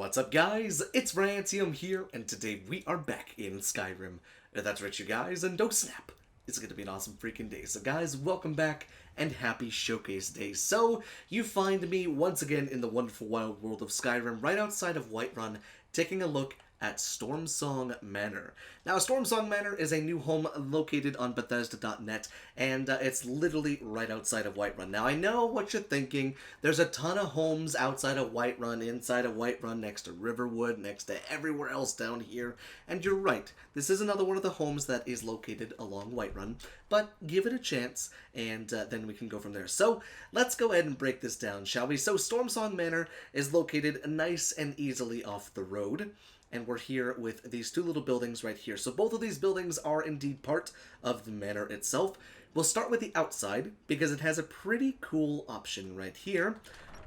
What's up, guys? It's Rantium here, and today we are back in Skyrim. That's right, you guys, and don't snap. It's gonna be an awesome freaking day. So, guys, welcome back, and happy Showcase Day. So, you find me once again in the wonderful wild world of Skyrim, right outside of Whiterun, taking a look at Stormsong Manor. Now, Stormsong Manor is a new home located on Bethesda.net, and it's literally right outside of Whiterun. Now, I know what you're thinking. There's a ton of homes outside of Whiterun, inside of Whiterun, next to Riverwood, next to everywhere else down here, and you're right. This is another one of the homes that is located along Whiterun, but give it a chance, and then we can go from there. So, let's go ahead and break this down, shall we? So, Stormsong Manor is located nice and easily off the road. And we're here with these two little buildings right here. So both of these buildings are indeed part of the manor itself. We'll start with the outside, because it has a pretty cool option right here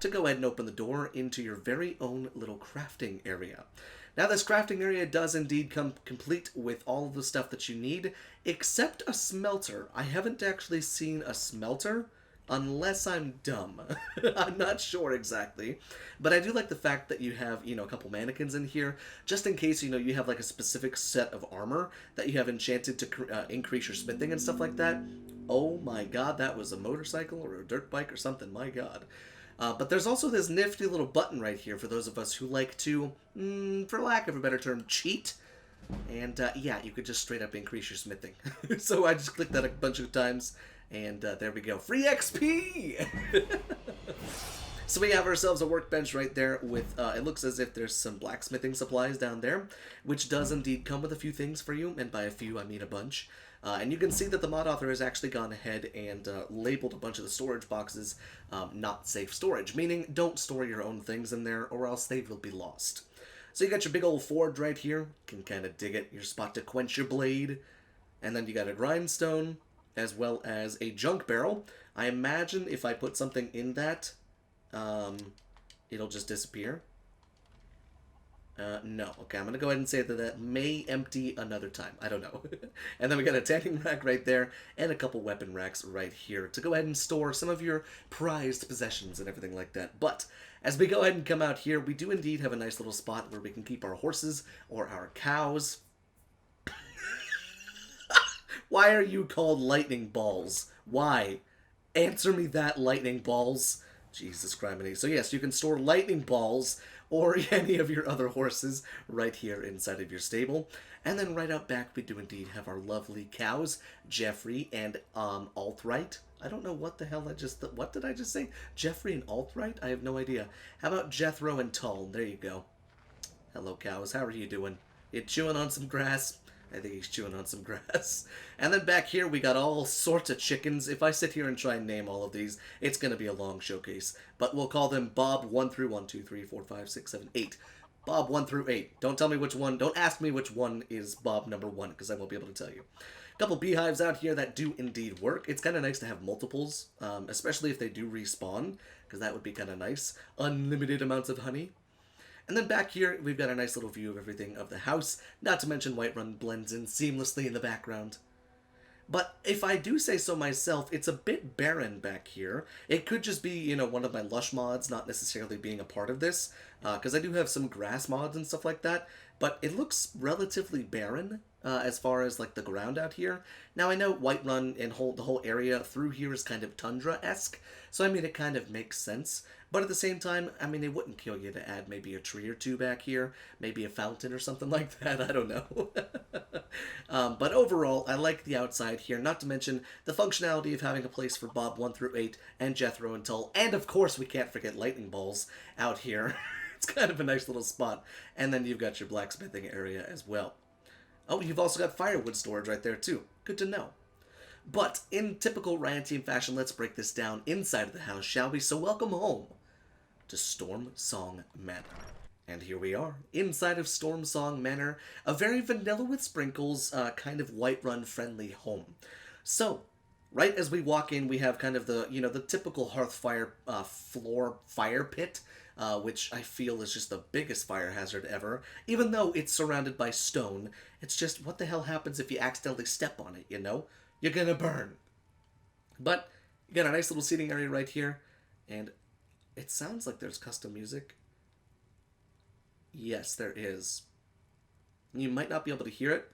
to go ahead and open the door into your very own little crafting area. Now, this crafting area does indeed come complete with all of the stuff that you need, except a smelter. I haven't actually seen a smelter, unless I'm dumb. I'm not sure exactly. But I do like the fact that you have, a couple mannequins in here, just in case, you have like a specific set of armor that you have enchanted to increase your smithing and stuff like that. Oh my god, that was a motorcycle or a dirt bike or something, my god. But there's also this nifty little button right here for those of us who like to, for lack of a better term, cheat. And yeah, you could just straight up increase your smithing. So I just clicked that a bunch of times. And there we go. Free XP! So we have ourselves a workbench right there with, it looks as if there's some blacksmithing supplies down there, which does indeed come with a few things for you, and by a few I mean a bunch. And you can see that the mod author has actually gone ahead and labeled a bunch of the storage boxes not safe storage, meaning don't store your own things in there or else they will be lost. So you got your big old forge right here, can kind of dig it, your spot to quench your blade, and then you got a grindstone, as well as a junk barrel. I imagine if I put something in that, it'll just disappear. No. Okay, I'm going to go ahead and say that that may empty another time. I don't know. And then we got a tanning rack right there, and a couple weapon racks right here to go ahead and store some of your prized possessions and everything like that. But as we go ahead and come out here, we do indeed have a nice little spot where we can keep our horses or our cows. Why are you called lightning balls? Why? Answer me that, lightning balls. Jesus Christ. So yes, you can store lightning balls or any of your other horses right here inside of your stable. And then right out back, we do indeed have our lovely cows, Jeffrey and Altright. I don't know what the hell what did I just say? Jeffrey and Altright? I have no idea. How about Jethro and Tull? There you go. Hello, cows. How are you doing? You chewing on some grass? I think he's chewing on some grass. And then back here, we got all sorts of chickens. If I sit here and try and name all of these, it's going to be a long showcase. But we'll call them Bob 1 through 1, 2, 3, 4, 5, 6, 7, 8. Bob 1 through 8. Don't tell me which one. Don't ask me which one is Bob number 1, because I won't be able to tell you. A couple beehives out here that do indeed work. It's kind of nice to have multiples, especially if they do respawn, because that would be kind of nice. Unlimited amounts of honey. And then back here, we've got a nice little view of everything of the house, not to mention Whiterun blends in seamlessly in the background. But if I do say so myself, it's a bit barren back here. It could just be, one of my lush mods not necessarily being a part of this, because I do have some grass mods and stuff like that, but it looks relatively barren as far as, like, the ground out here. Now, I know Whiterun and the whole area through here is kind of tundra-esque, so, I mean, it kind of makes sense. But at the same time, I mean, it wouldn't kill you to add maybe a tree or two back here, maybe a fountain or something like that, I don't know. But overall, I like the outside here, not to mention the functionality of having a place for Bob 1 through 8 and Jethro and Tull, and of course we can't forget lightning balls out here. It's kind of a nice little spot. And then you've got your blacksmithing area as well. Oh, you've also got firewood storage right there too. Good to know. But in typical Rantium fashion, let's break this down inside of the house, shall we? So welcome home to Stormsong Manor. And here we are, inside of Stormsong Manor, a very vanilla with sprinkles, kind of Whiterun friendly home. So, right as we walk in, we have kind of the, the typical hearth fire floor fire pit, which I feel is just the biggest fire hazard ever. Even though it's surrounded by stone, it's just, what the hell happens if you accidentally step on it, You're gonna burn. But, you got a nice little seating area right here, and it sounds like there's custom music. Yes, there is. You might not be able to hear it,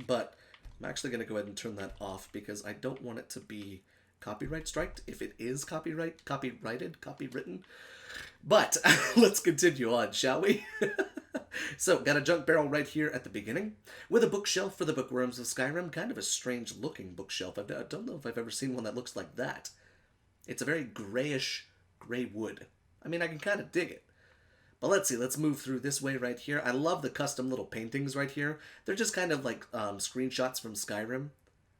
but I'm actually going to go ahead and turn that off because I don't want it to be copyright striked if it is copyrighted, copywritten. But let's continue on, shall we? So, got a junk barrel right here at the beginning, with a bookshelf for the bookworms of Skyrim. Kind of a strange looking bookshelf. I don't know if I've ever seen one that looks like that. It's a very grayish gray wood. I mean, I can kind of dig it. But let's see, let's move through this way right here. I love the custom little paintings right here. They're just kind of like screenshots from Skyrim.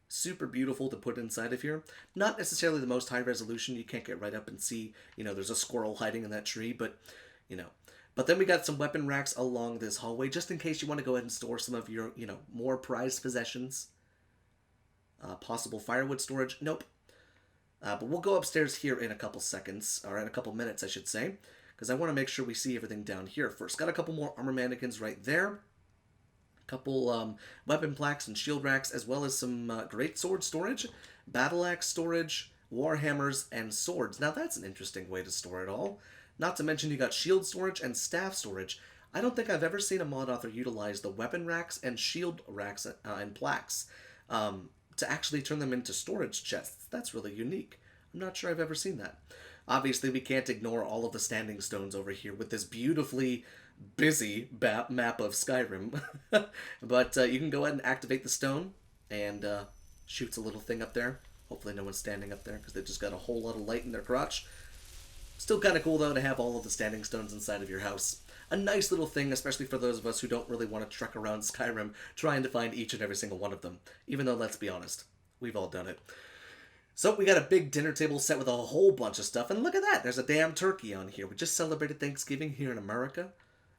Super beautiful to put inside of here. Not necessarily the most high resolution. You can't get right up and see, there's a squirrel hiding in that tree, but, But then we got some weapon racks along this hallway, just in case you want to go ahead and store some of your, more prized possessions. Possible firewood storage. Nope. But we'll go upstairs here in a couple seconds, or in a couple minutes, I should say, because I want to make sure we see everything down here first. Got a couple more armor mannequins right there. Couple weapon plaques and shield racks, as well as some great sword storage, battle axe storage, war hammers, and swords. Now that's an interesting way to store it all. Not to mention you got shield storage and staff storage. I don't think I've ever seen a mod author utilize the weapon racks and shield racks and plaques to actually turn them into storage chests. That's really unique. I'm not sure I've ever seen that. Obviously, we can't ignore all of the standing stones over here with this beautifully busy map of Skyrim. But you can go ahead and activate the stone, and shoots a little thing up there. Hopefully no one's standing up there, because they just got a whole lot of light in their crotch. Still kind of cool, though, to have all of the standing stones inside of your house. A nice little thing, especially for those of us who don't really want to trek around Skyrim trying to find each and every single one of them. Even though, let's be honest, we've all done it. So we got a big dinner table set with a whole bunch of stuff, and look at that, there's a damn turkey on here. We just celebrated Thanksgiving here in America,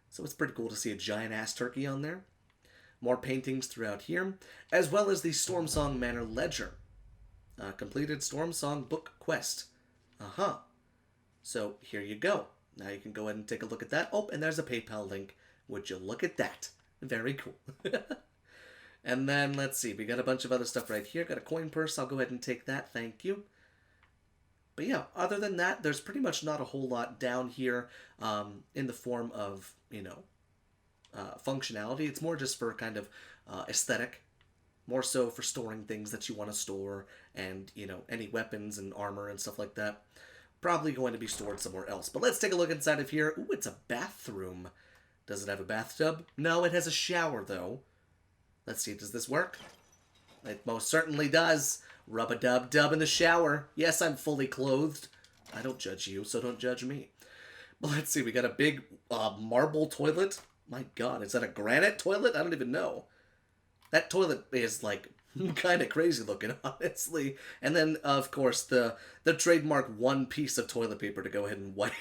so it's pretty cool to see a giant-ass turkey on there. More paintings throughout here, as well as the Stormsong Manor Ledger. Completed Stormsong Book Quest. So here you go. Now you can go ahead and take a look at that. Oh, and there's a PayPal link. Would you look at that? Very cool. And then, let's see, we got a bunch of other stuff right here. Got a coin purse. I'll go ahead and take that. Thank you. But yeah, other than that, there's pretty much not a whole lot down here in the form of, functionality. It's more just for kind of aesthetic. More so for storing things that you want to store and, any weapons and armor and stuff like that. Probably going to be stored somewhere else. But let's take a look inside of here. Ooh, it's a bathroom. Does it have a bathtub? No, it has a shower, though. Let's see, does this work? It most certainly does. Rub-a-dub-dub in the shower. Yes, I'm fully clothed. I don't judge you, so don't judge me. But let's see, we got a big marble toilet. My god, is that a granite toilet? I don't even know. That toilet is, like, kind of crazy looking, honestly. And then, of course, the trademark one piece of toilet paper to go ahead and wipe.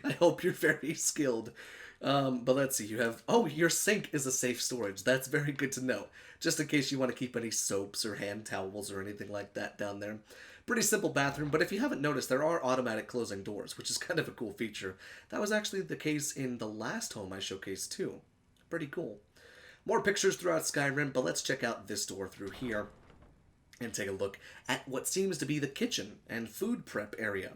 I hope you're very skilled. But let's see, you have... Oh, your sink is a safe storage. That's very good to know. Just in case you want to keep any soaps or hand towels or anything like that down there. Pretty simple bathroom, but if you haven't noticed, there are automatic closing doors, which is kind of a cool feature. That was actually the case in the last home I showcased, too. Pretty cool. More pictures throughout Skyrim, but let's check out this door through here and take a look at what seems to be the kitchen and food prep area.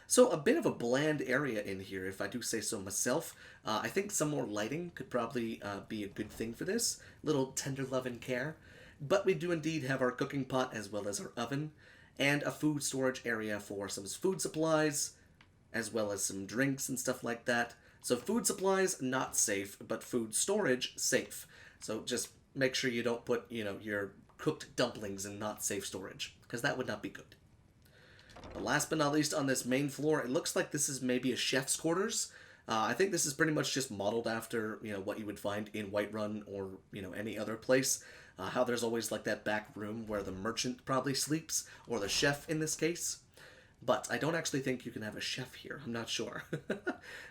So a bit of a bland area in here, if I do say so myself. I think some more lighting could probably be a good thing for this. Little tender love and care. But we do indeed have our cooking pot as well as our oven. And a food storage area for some food supplies, as well as some drinks and stuff like that. So food supplies, not safe, but food storage, safe. So just make sure you don't put, your cooked dumplings in not safe storage, because that would not be good. But last but not least, on this main floor, it looks like this is maybe a chef's quarters. I think this is pretty much just modeled after, what you would find in Whiterun or, any other place. How there's always like that back room where the merchant probably sleeps, or the chef in this case. But I don't actually think you can have a chef here. I'm not sure.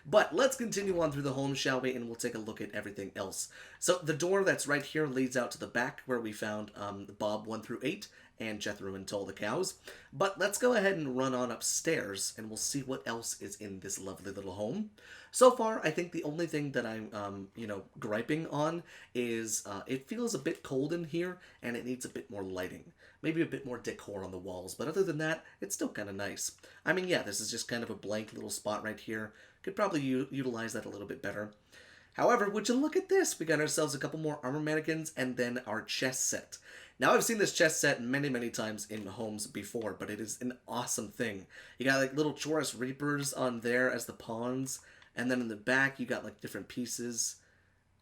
But let's continue on through the home, shall we? And we'll take a look at everything else. So the door that's right here leads out to the back where we found Bob 1 through 8 and Jethro and Tull the cows. But let's go ahead and run on upstairs and we'll see what else is in this lovely little home. So far, I think the only thing that I'm, griping on is it feels a bit cold in here and it needs a bit more lighting. Maybe a bit more decor on the walls, but other than that, it's still kind of nice. I mean, yeah, this is just kind of a blank little spot right here. Could probably utilize that a little bit better. However, would you look at this? We got ourselves a couple more armor mannequins and then our chess set. Now, I've seen this chess set many, many times in homes before, but it is an awesome thing. You got like little Chorus Reapers on there as the pawns, and then in the back you got like different pieces.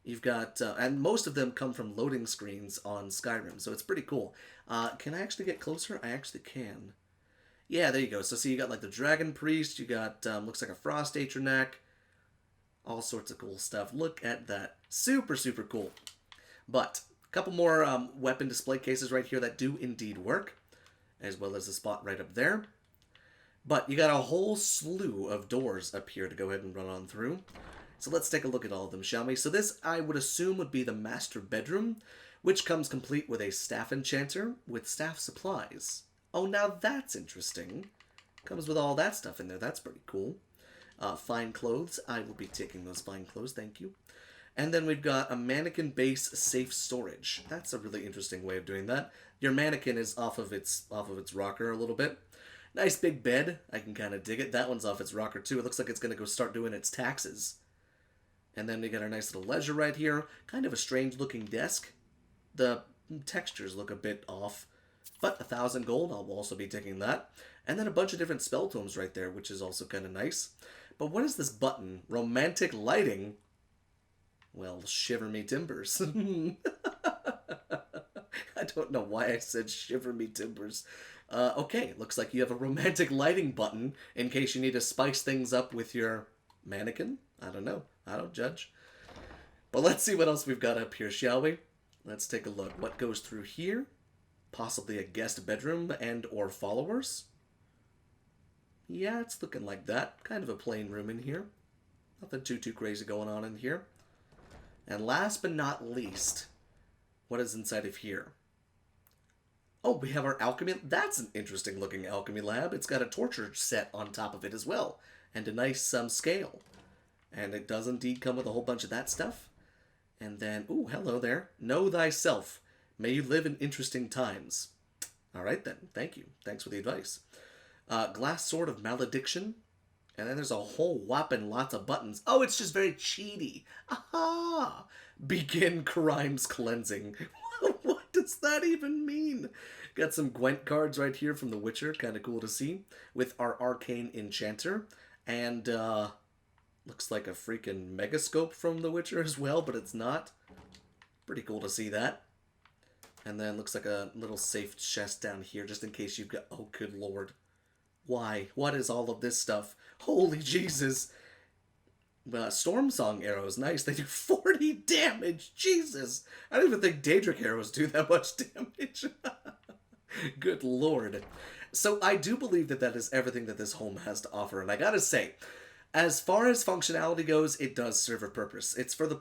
You've got, and most of them come from loading screens on Skyrim, so it's pretty cool. Can I actually get closer? I actually can. Yeah, there you go. So see, you got like the Dragon Priest, you got, looks like a Frost Atronak, all sorts of cool stuff. Look at that. Super, super cool. But a couple more weapon display cases right here that do indeed work, as well as a spot right up there. But you got a whole slew of doors up here to go ahead and run on through. So let's take a look at all of them, shall we? So this, I would assume, would be the master bedroom, which comes complete with a staff enchanter with staff supplies. Oh, now that's interesting. Comes with all that stuff in there. That's pretty cool. Fine clothes. I will be taking those fine clothes, thank you. And then we've got a mannequin base safe storage. That's a really interesting way of doing that. Your mannequin is off of its rocker a little bit. Nice big bed. I can kind of dig it. That one's off its rocker too. It looks like it's going to go start doing its taxes. And then we got our nice little leisure right here. Kind of a strange looking desk. The textures look a bit off. But 1,000 gold, I'll also be taking that. And then a bunch of different spell tomes right there, which is also kind of nice. But what is this button? Romantic lighting? Well, shiver me timbers. I don't know why I said shiver me timbers. Okay, looks like you have a romantic lighting button in case you need to spice things up with your mannequin. I don't know. I don't judge. But let's see what else we've got up here, shall we? Let's take a look. What goes through here? Possibly a guest bedroom and or followers. Yeah, it's looking like that. Kind of a plain room in here. Nothing too crazy going on in here. And last but not least, what is inside of here? Oh, we have our alchemy. That's an interesting looking alchemy lab. It's got a torture set on top of it as well. And a nice scale. And it does indeed come with a whole bunch of that stuff. And then, ooh, hello there. Know thyself. May you live in interesting times. All right then. Thank you. Thanks for the advice. Glass sword of malediction. And then there's a whole whopping lots of buttons. Oh, it's just very cheaty. Aha! Begin crimes cleansing. What does that even mean? Got some Gwent cards right here from The Witcher. Kind of cool to see. With our arcane enchanter. And, looks like a freaking megascope from The Witcher as well, but it's not. Pretty cool to see that. And then looks like a little safe chest down here, just in case you've got... Oh, good lord. Why? What is all of this stuff? Holy Jesus. Storm Song arrows. Nice. They do 40 damage. Jesus. I don't even think Daedric arrows do that much damage. Good lord. So I do believe that that is everything that this home has to offer. And I gotta say, as far as functionality goes, it does serve a purpose. It's for the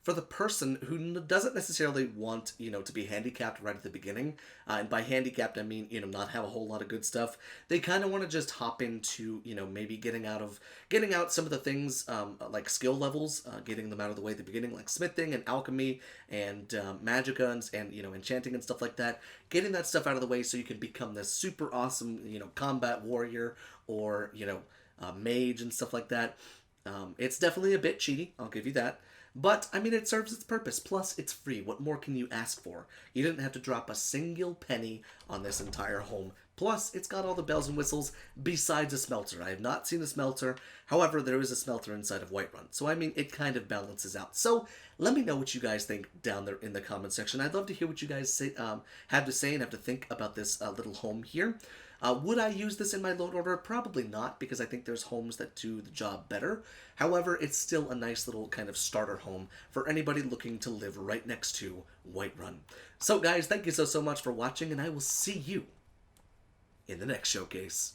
for the person who doesn't necessarily want, to be handicapped right at the beginning. And by handicapped, I mean, not have a whole lot of good stuff. They kind of want to just hop into, maybe getting out some of the things, like skill levels, getting them out of the way at the beginning, like smithing and alchemy and magicka and enchanting and stuff like that. Getting that stuff out of the way so you can become this super awesome, combat warrior or, mage and stuff like that. It's definitely a bit cheaty, I'll give you that. But, I mean, it serves its purpose. Plus, it's free. What more can you ask for? You didn't have to drop a single penny on this entire home. Plus, it's got all the bells and whistles besides a smelter. I have not seen a smelter. However, there is a smelter inside of Whiterun. So, I mean, it kind of balances out. So, let me know what you guys think down there in the comment section. I'd love to hear what you guys have to say and have to think about this little home here. Would I use this in my load order? Probably not, because I think there's homes that do the job better. However, it's still a nice little kind of starter home for anybody looking to live right next to Whiterun. So guys, thank you so much for watching, and I will see you in the next showcase.